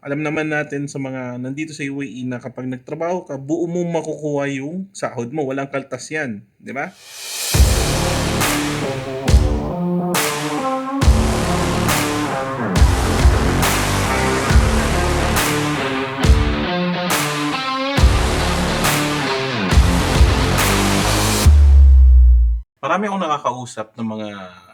alam naman natin sa mga nandito sa UAE na kapag nagtrabaho ka, buo mo makukuha yung sahod mo, walang kaltas 'yan, 'di ba? Marami akong nakakausap ng mga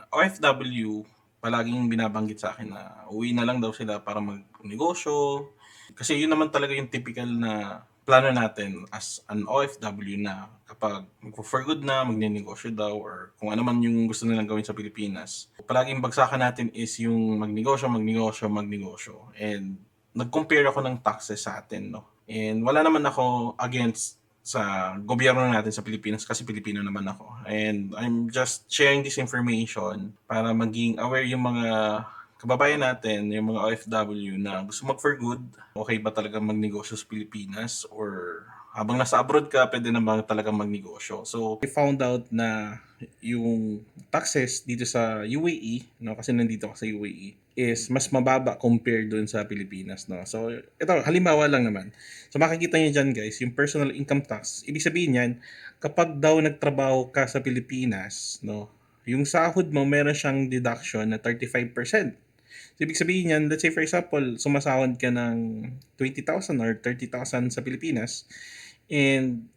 OFW, palaging binabanggit sa akin na uwi na lang daw sila para magnegosyo. Kasi yun naman talaga yung typical na plano natin as an OFW na kapag mag-for good na, magnenegosyo daw or kung ano man yung gusto nilang gawin sa Pilipinas. Palaging bagsakan natin is yung magnegosyo, magnegosyo, magnegosyo. And nag-compare ako ng taxes sa atin, no? And wala naman ako against sa gobyerno natin sa Pilipinas kasi Pilipino naman ako. And I'm just sharing this information para maging aware yung mga kababayan natin, yung mga OFW na gusto mag for good, okay ba talaga magnegosyo sa Pilipinas or habang nasa abroad ka, pwede naman talaga magnegosyo. So, I found out na yung taxes dito sa UAE, no, kasi nandito ako sa UAE, is mas mababa compared doon sa Pilipinas, no. So, ito halimbawa lang naman. So, makikita niyo diyan, guys, yung personal income tax. Ibig sabihin niyan, kapag daw nagtrabaho ka sa Pilipinas, no, yung sahod mo meron siyang deduction na 35%. So, ibig sabihin niyan, let's say for example, sumasahod ka ng 20,000 or 30,000 sa Pilipinas and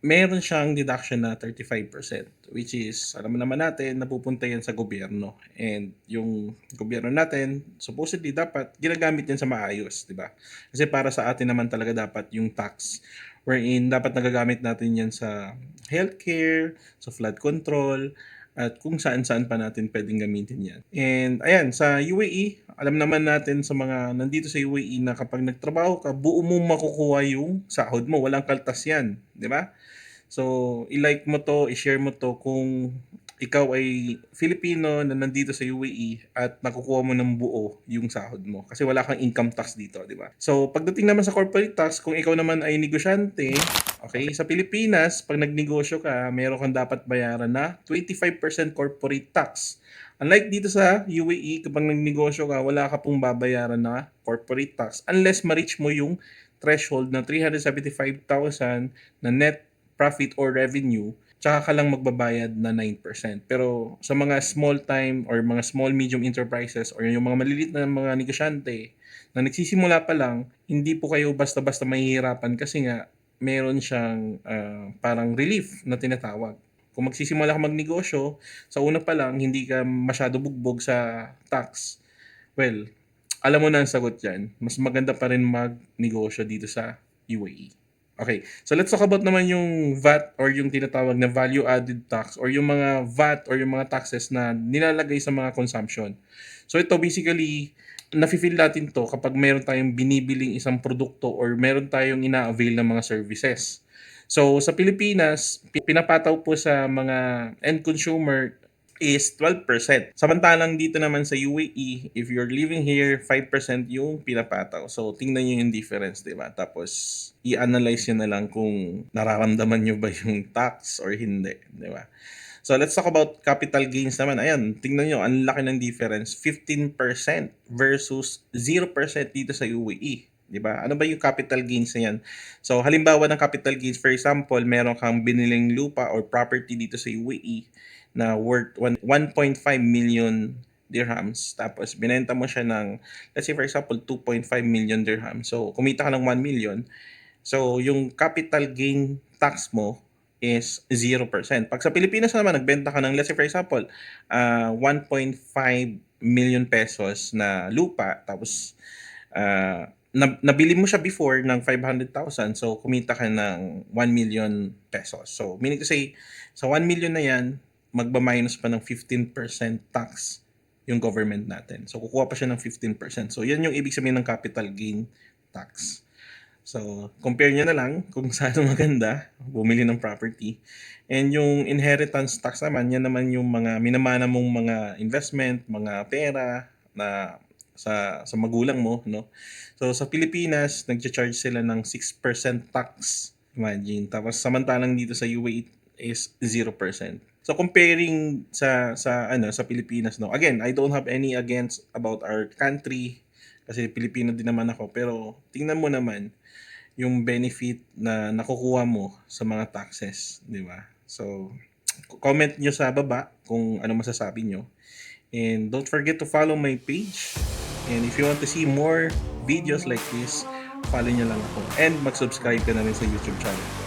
meron siyang deduction na 35%, which is alam naman natin napupunta yan sa gobyerno, and yung gobyerno natin supposedly dapat ginagamit yan sa maayos, di ba? Kasi para sa atin naman talaga dapat yung tax wherein dapat nagagamit natin yan sa healthcare, sa flood control, at kung saan-saan pa natin pwedeng gamitin yan. And ayan, sa UAE, alam naman natin sa mga nandito sa UAE na kapag nagtrabaho ka, buo mo makukuha yung sahod mo, walang kaltas yan, di ba? So, i-like mo 'to, i-share mo 'to kung ikaw ay Filipino na nandito sa UAE at nakukuha mo ng buo yung sahod mo kasi wala kang income tax dito, 'di ba? So, pagdating naman sa corporate tax, kung ikaw naman ay negosyante, okay, sa Pilipinas, 'pag nagnegosyo ka, meron kang dapat bayaran na 25% corporate tax. Unlike dito sa UAE, kapag nagnegosyo ka, wala ka pong babayaran na corporate tax unless ma-reach mo yung threshold na 375,000 na net profit or revenue, tsaka ka lang magbabayad na 9%. Pero sa mga small time or mga small medium enterprises or yung mga maliliit na mga negosyante na nagsisimula pa lang, hindi po kayo basta-basta mahihirapan kasi nga meron siyang parang relief na tinatawag. Kung magsisimula ka magnegosyo, sa una pa lang hindi ka masyado bugbog sa tax, well, alam mo na ang sagot dyan. Mas maganda pa rin magnegosyo dito sa UAE. Okay, so let's talk about naman yung VAT or yung tinatawag na value added tax or yung mga VAT or yung mga taxes na nilalagay sa mga consumption. So ito basically, nafi-feel natin to kapag meron tayong binibiling isang produkto or meron tayong ina-avail ng mga services. So sa Pilipinas, pinapataw po sa mga end consumer is 12%. Samantalang dito naman sa UAE, if you're living here, 5% yung pinapataw. So, tingnan nyo yung difference, di ba? Tapos, i-analyze nyo na lang kung nararamdaman nyo ba yung tax or hindi, di ba? So, let's talk about capital gains naman. Ayan, tingnan nyo, ang laki ng difference. 15% versus 0% dito sa UAE. Di ba? Ano ba yung capital gains na yan? So, halimbawa ng capital gains, for example, meron kang biniling lupa or property dito sa UAE na worth 1.5 million dirhams. Tapos, binenta mo siya ng, let's say for example, 2.5 million dirhams. So, kumita ka ng 1 million. So, yung capital gain tax mo is 0%. Pag sa Pilipinas naman, nagbenta ka ng, let's say for example, 1.5 million pesos na lupa. Tapos, nabili mo siya before ng 500,000. So, kumita ka ng 1 million pesos. So, meaning to say, sa 1 million na yan, magba-minus pa ng 15% tax yung government natin. So, kukuha pa siya ng 15%. So, yan yung ibig sabihin ng capital gain tax. So, compare nyo na lang kung saan maganda bumili ng property. And yung inheritance tax naman, yan naman yung mga minamana mong mga investment, mga pera na sa magulang mo, no? So, sa Pilipinas, nagcha-charge sila ng 6% tax. Imagine. Tapos, samantalang dito sa UAE is 0%. So comparing sa Pilipinas, no. Again, I don't have any against about our country. kasi Pilipino din naman ako. Pero tingnan mo naman yung benefit na nakukuha mo sa mga taxes, di ba? So, comment nyo sa baba kung ano masasabi nyo. And don't forget to follow my page. And if you want to see more videos like this, follow nyo lang ako. And mag-subscribe ka na rin sa YouTube channel.